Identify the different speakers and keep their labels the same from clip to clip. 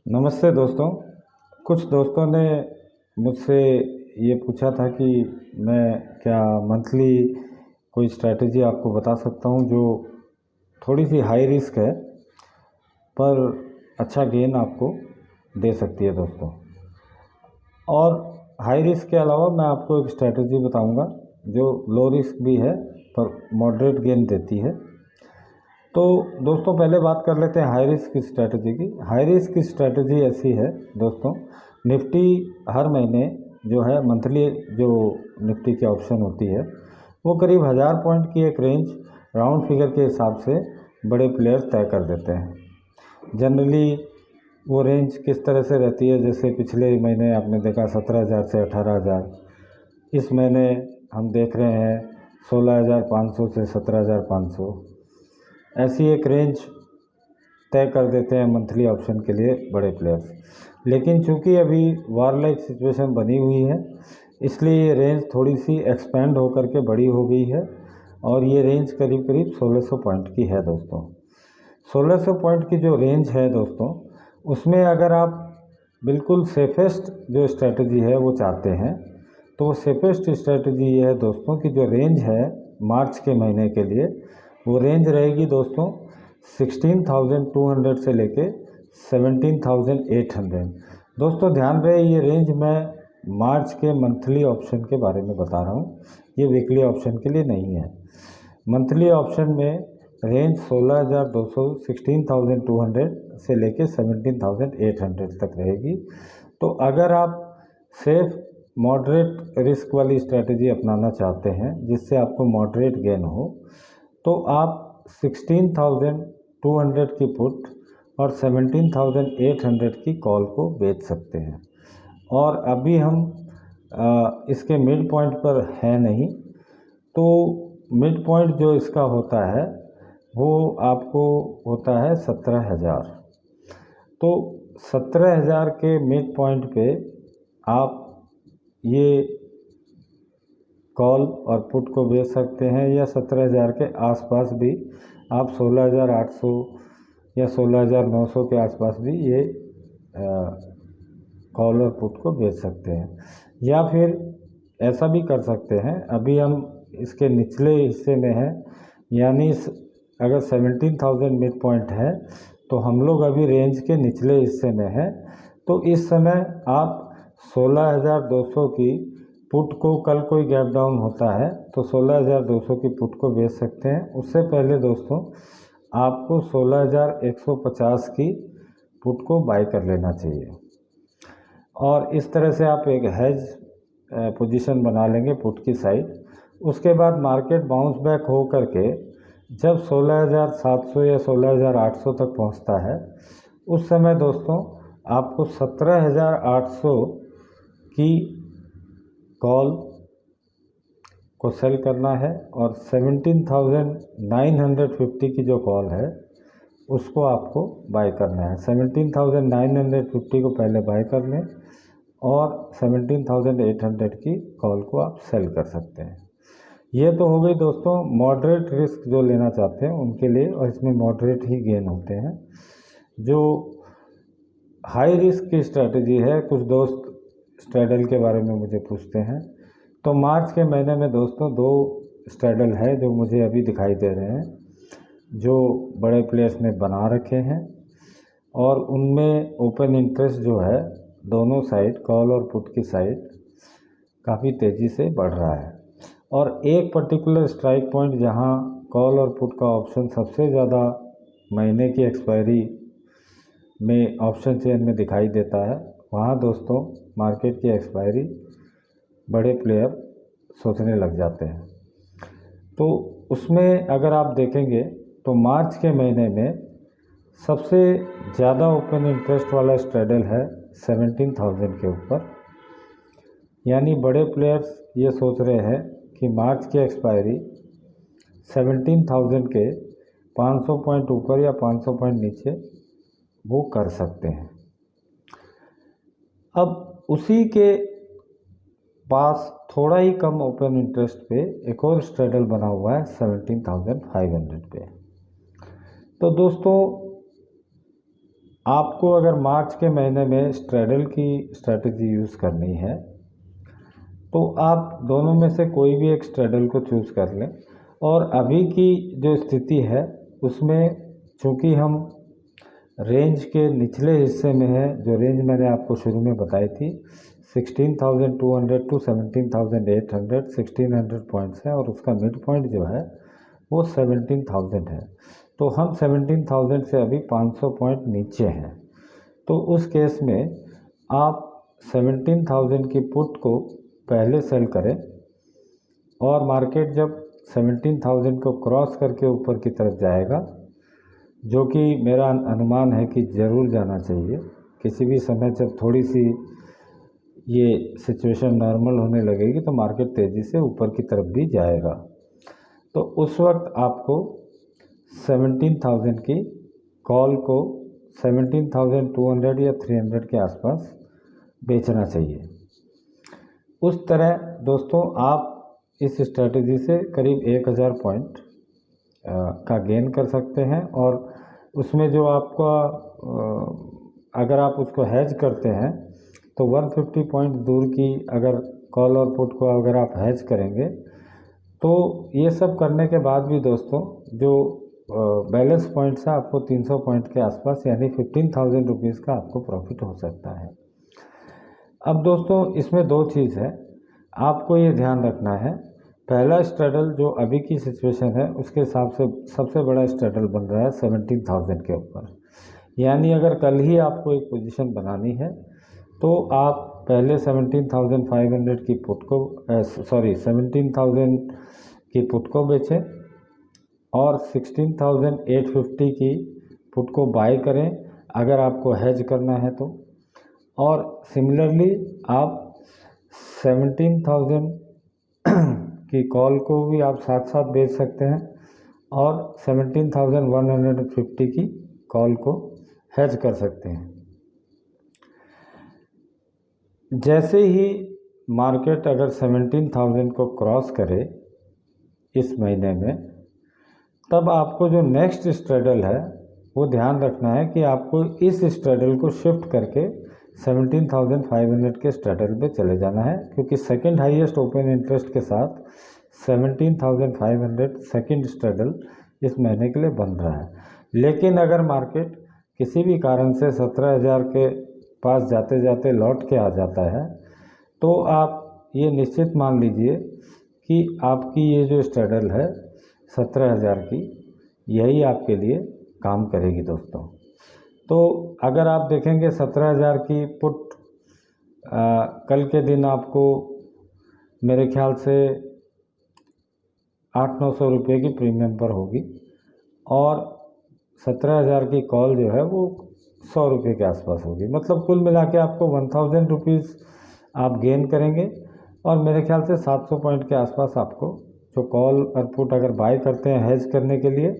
Speaker 1: नमस्ते दोस्तों। कुछ दोस्तों ने मुझसे ये पूछा था कि मैं क्या मंथली कोई स्ट्रैटेजी आपको बता सकता हूँ जो थोड़ी सी हाई रिस्क है पर अच्छा गेन आपको दे सकती है दोस्तों। और हाई रिस्क के अलावा मैं आपको एक स्ट्रैटेजी बताऊँगा जो लो रिस्क भी है पर मॉडरेट गेन देती है। तो दोस्तों पहले बात कर लेते हैं हाई रिस्क की स्ट्रैटेजी की। हाई रिस्क की स्ट्रैटेजी ऐसी है दोस्तों, निफ्टी हर महीने जो है मंथली जो निफ्टी की ऑप्शन होती है वो करीब 1000 पॉइंट की एक रेंज राउंड फिगर के हिसाब से बड़े प्लेयर्स तय कर देते हैं। जनरली वो रेंज किस तरह से रहती है, जैसे पिछले महीने आपने देखा 17,000 से 18,000, इस महीने हम देख रहे हैं 16,500 से 17,500, ऐसी एक रेंज तय कर देते हैं मंथली ऑप्शन के लिए बड़े प्लेयर्स। लेकिन चूंकि अभी वार लाइक सिचुएशन बनी हुई है इसलिए ये रेंज थोड़ी सी एक्सपेंड होकर के बड़ी हो गई है और ये रेंज करीब करीब 1600 पॉइंट की है दोस्तों। 1600 पॉइंट की जो रेंज है दोस्तों, उसमें अगर आप बिल्कुल सेफेस्ट जो स्ट्रेटजी है वो चाहते हैं तो वो सेफेस्ट स्ट्रेटजी ये है दोस्तों कि जो रेंज है मार्च के महीने के लिए वो रेंज रहेगी दोस्तों 16,200 से लेके 17,800। दोस्तों ध्यान रहे ये रेंज मैं मार्च के मंथली ऑप्शन के बारे में बता रहा हूँ, ये वीकली ऑप्शन के लिए नहीं है। मंथली ऑप्शन में रेंज 16,200 16,200 से लेके 17,800 तक रहेगी। तो अगर आप सेफ मॉडरेट रिस्क वाली स्ट्रेटजी अपनाना चाहते हैं जिससे आपको मॉडरेट गेन हो तो आप 16,200 की पुट और 17,800 की कॉल को बेच सकते हैं। और अभी हम इसके मिड पॉइंट पर है नहीं, तो मिड पॉइंट जो इसका होता है वो आपको होता है 17,000। तो 17,000 के मिड पॉइंट पे आप ये कॉल और पुट को बेच सकते हैं, या 17,000 के आसपास भी आप 16,800 या 16,900 के आसपास भी ये कॉल और पुट को बेच सकते हैं। या फिर ऐसा भी कर सकते हैं, अभी हम इसके निचले हिस्से में हैं, यानी अगर 17,000 मिड पॉइंट है तो हम लोग अभी रेंज के निचले हिस्से में हैं। तो इस समय आप 16,200 की पुट को, कल कोई गैप डाउन होता है तो 16,200 की पुट को बेच सकते हैं। उससे पहले दोस्तों आपको 16,150 की पुट को बाय कर लेना चाहिए और इस तरह से आप एक हेज पोजीशन बना लेंगे पुट की साइड। उसके बाद मार्केट बाउंस बैक हो करके जब 16,700 या 16,800 तक पहुंचता है उस समय दोस्तों आपको 17,800 की कॉल को सेल करना है और 17,950 की जो कॉल है उसको आपको बाय करना है। 17,950 को पहले बाय कर लें और 17,800 की कॉल को आप सेल कर सकते हैं। ये तो हो गई दोस्तों मॉडरेट रिस्क जो लेना चाहते हैं उनके लिए, और इसमें मॉडरेट ही गेन होते हैं। जो हाई रिस्क की स्ट्रैटेजी है, कुछ दोस्त स्ट्रैडल के बारे में मुझे पूछते हैं, तो मार्च के महीने में दोस्तों 2 स्ट्रैडल है जो मुझे अभी दिखाई दे रहे हैं जो बड़े प्लेयर्स ने बना रखे हैं और उनमें ओपन इंटरेस्ट जो है दोनों साइड, कॉल और पुट की साइड, काफ़ी तेज़ी से बढ़ रहा है। और एक पर्टिकुलर स्ट्राइक पॉइंट जहां कॉल और पुट का ऑप्शन सबसे ज़्यादा महीने की एक्सपायरी में ऑप्शन चेन में दिखाई देता है, वहां दोस्तों मार्केट की एक्सपायरी बड़े प्लेयर सोचने लग जाते हैं। तो उसमें अगर आप देखेंगे तो मार्च के महीने में सबसे ज़्यादा ओपन इंटरेस्ट वाला स्ट्रैडल है 17,000 के ऊपर, यानी बड़े प्लेयर्स ये सोच रहे हैं कि मार्च की एक्सपायरी 17,000 के 500 पॉइंट ऊपर या 500 पॉइंट नीचे वो कर सकते हैं। अब उसी के पास थोड़ा ही कम ओपन इंटरेस्ट पे एक और स्ट्रैडल बना हुआ है 17,500 पे। तो दोस्तों आपको अगर मार्च के महीने में स्ट्रैडल की स्ट्रैटेजी यूज़ करनी है तो आप दोनों में से कोई भी एक स्ट्रैडल को चूज़ कर लें। और अभी की जो स्थिति है उसमें चूँकि हम रेंज के निचले हिस्से में है, जो रेंज मैंने आपको शुरू में बताई थी 16,200 टू 17,800 1600 पॉइंट्स है और उसका मिड पॉइंट जो है वो 17,000 है। तो हम 17,000 से अभी 500 पॉइंट नीचे हैं। तो उस केस में आप 17,000 की पुट को पहले सेल करें और मार्केट जब 17,000 को क्रॉस करके ऊपर की तरफ जाएगा, जो कि मेरा अनुमान है कि ज़रूर जाना चाहिए, किसी भी समय जब थोड़ी सी ये सिचुएशन नॉर्मल होने लगेगी तो मार्केट तेज़ी से ऊपर की तरफ भी जाएगा। तो उस वक्त आपको 17,000 की कॉल को 17,200 या 300 के आसपास बेचना चाहिए। उस तरह दोस्तों आप इस स्ट्रेटजी से करीब 1000 पॉइंट का गेन कर सकते हैं। और उसमें जो आपका अगर आप उसको हैज करते हैं तो 150 पॉइंट दूर की अगर कॉल और पुट को अगर आप हैज करेंगे तो ये सब करने के बाद भी दोस्तों जो बैलेंस पॉइंट्स है आपको 300 पॉइंट के आसपास यानी 15,000 रुपीज़ का आपको प्रॉफिट हो सकता है। अब दोस्तों इसमें दो चीज़ है, आपको ये ध्यान रखना है। पहला स्ट्रैडल जो अभी की सिचुएशन है उसके हिसाब से सबसे बड़ा स्ट्रैडल बन रहा है 17,000 के ऊपर। यानी अगर कल ही आपको एक पोजीशन बनानी है तो आप पहले 17,500 की पुट को 17,000 की पुट को बेचें और 16,850 की पुट को बाय करें अगर आपको हेज करना है तो। और सिमिलरली आप 17,000 की कॉल को भी आप साथ साथ बेच सकते हैं और 17,150 की कॉल को हेज कर सकते हैं। जैसे ही मार्केट अगर 17,000 को क्रॉस करे इस महीने में, तब आपको जो नेक्स्ट स्ट्रैडल है वो ध्यान रखना है कि आपको इस स्ट्रैडल को शिफ्ट करके 17,500 के स्ट्रैडल पे चले जाना है, क्योंकि सेकंड हाईएस्ट ओपन इंटरेस्ट के साथ 17,500 सेकंड स्ट्रैडल इस महीने के लिए बन रहा है। लेकिन अगर मार्केट किसी भी कारण से 17,000 के पास जाते जाते लौट के आ जाता है तो आप ये निश्चित मान लीजिए कि आपकी ये जो स्ट्रैडल है 17,000 की, यही आपके लिए काम करेगी दोस्तों। तो अगर आप देखेंगे 17,000 की पुट कल के दिन आपको मेरे ख्याल से 800-900 रुपये की प्रीमियम पर होगी और 17,000 की कॉल जो है वो 100 रुपये के आसपास होगी। मतलब कुल मिला के आपको 1000 रुपीज़ आप गेन करेंगे और मेरे ख्याल से 700 पॉइंट के आसपास आपको जो कॉल और पुट अगर बाय करते हैं हेज करने के लिए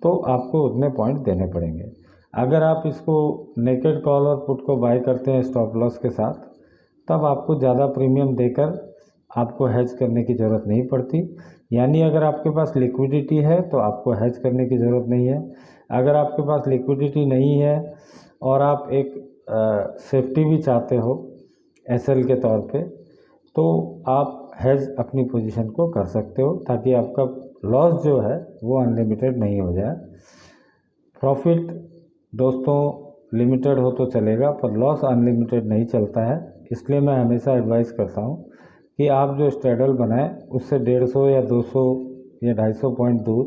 Speaker 1: तो आपको उतने पॉइंट देने पड़ेंगे। अगर आप इसको नेकेड कॉल और पुट को बाय करते हैं स्टॉप लॉस के साथ, तब आपको ज़्यादा प्रीमियम देकर आपको हेज करने की ज़रूरत नहीं पड़ती। यानी अगर आपके पास लिक्विडिटी है तो आपको हेज करने की ज़रूरत नहीं है। अगर आपके पास लिक्विडिटी नहीं है और आप एक सेफ्टी भी चाहते हो एसएल के तौर पे, तो आप हेज अपनी पोजीशन को कर सकते हो ताकि आपका लॉस जो है वो अनलिमिटेड नहीं हो जाए। प्रॉफिट दोस्तों लिमिटेड हो तो चलेगा पर लॉस अनलिमिटेड नहीं चलता है। इसलिए मैं हमेशा एडवाइस करता हूँ कि आप जो स्ट्रैडल बनाएं उससे 150 या 200 या 250 पॉइंट दूर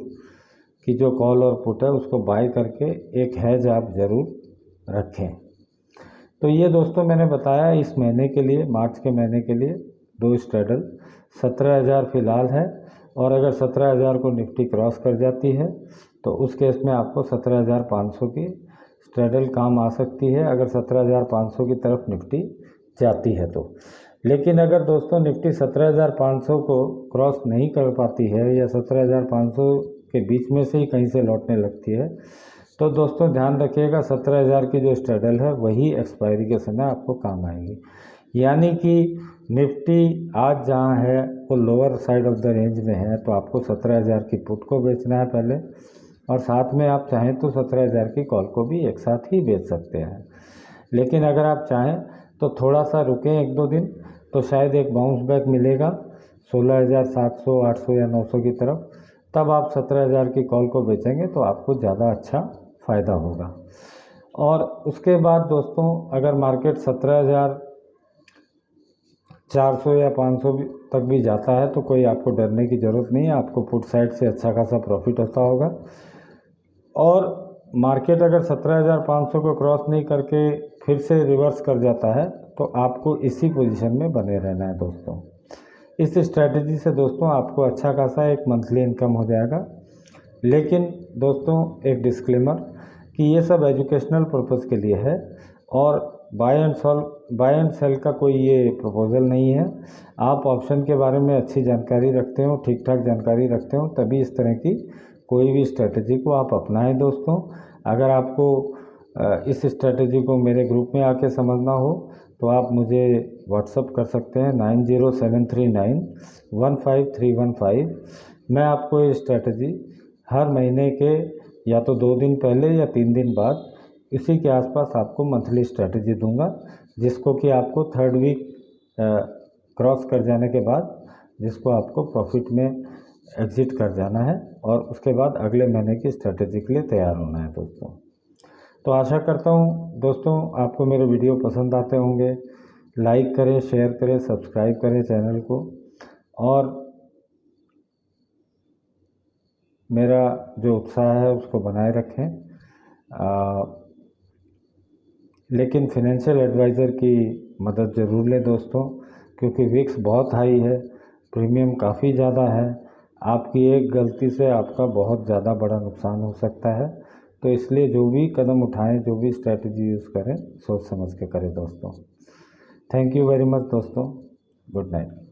Speaker 1: की जो कॉल और पुट है उसको बाय करके एक हैज आप ज़रूर रखें। तो ये दोस्तों मैंने बताया इस महीने के लिए, मार्च के महीने के लिए दो स्ट्रैडल। 17,000 फ़िलहाल है और अगर 17,000 को निफ्टी क्रॉस कर जाती है तो उस केस में आपको 17,500 की स्ट्रैडल काम आ सकती है अगर 17,500 की तरफ निफ्टी जाती है तो। लेकिन अगर दोस्तों निफ्टी 17,500 को क्रॉस नहीं कर पाती है या 17,500 के बीच में से ही कहीं से लौटने लगती है तो दोस्तों ध्यान रखिएगा 17,000 की जो स्ट्रैडल है वही एक्सपायरी के समय आपको काम आएगी। यानी कि निफ्टी आज जहां है वो lower side of the range में है तो आपको 17,000 की पुट को बेचना है पहले और साथ में आप चाहें तो 17,000 की कॉल को भी एक साथ ही बेच सकते हैं। लेकिन अगर आप चाहें तो थोड़ा सा रुकें 1-2 दिन, तो शायद एक बाउंस बैक मिलेगा 16,700, 800 या 900 की तरफ, तब आप 17,000 की कॉल को बेचेंगे तो आपको ज़्यादा अच्छा फ़ायदा होगा। और उसके बाद दोस्तों अगर मार्केट 17,400 या 500 तक भी जाता है तो कोई आपको डरने की ज़रूरत नहीं है, आपको पुट साइड से अच्छा खासा प्रॉफिट होता होगा। और मार्केट अगर 17,500 को क्रॉस नहीं करके फिर से रिवर्स कर जाता है तो आपको इसी पोजीशन में बने रहना है दोस्तों। इस स्ट्रैटेजी से दोस्तों आपको अच्छा खासा एक मंथली इनकम हो जाएगा। लेकिन दोस्तों एक डिस्क्लेमर कि ये सब एजुकेशनल पर्पज़ के लिए है और बाय एंड सेल का कोई ये प्रपोज़ल नहीं है। आप ऑप्शन के बारे में अच्छी जानकारी रखते हो, ठीक ठाक जानकारी रखते हो, तभी इस तरह की कोई भी स्ट्रैटेजी को आप अपनाएं दोस्तों। अगर आपको इस स्ट्रैटेजी को मेरे ग्रुप में आके समझना हो तो आप मुझे व्हाट्सअप कर सकते हैं 9073915315। मैं आपको ये स्ट्रैटेजी हर महीने के या तो 2 दिन पहले या 3 दिन बाद इसी के आसपास आपको मंथली स्ट्रैटेजी दूंगा, जिसको कि आपको 3rd वीक क्रॉस कर जाने के बाद जिसको आपको प्रॉफिट में एग्ज़िट कर जाना है और उसके बाद अगले महीने की स्ट्रैटेजी के लिए तैयार होना है दोस्तों। तो आशा करता हूँ दोस्तों आपको मेरे वीडियो पसंद आते होंगे। लाइक करें, शेयर करें, सब्सक्राइब करें चैनल को और मेरा जो उत्साह है उसको बनाए रखें। लेकिन फाइनेंशियल एडवाइज़र की मदद ज़रूर लें दोस्तों, क्योंकि विक्स बहुत हाई है, प्रीमियम काफ़ी ज़्यादा है। आपकी एक गलती से आपका बहुत ज़्यादा बड़ा नुकसान हो सकता है। तो इसलिए जो भी कदम उठाएं, जो भी स्ट्रैटेजी यूज़ करें, सोच समझ के करें दोस्तों। थैंक यू वेरी मच दोस्तों। Good night.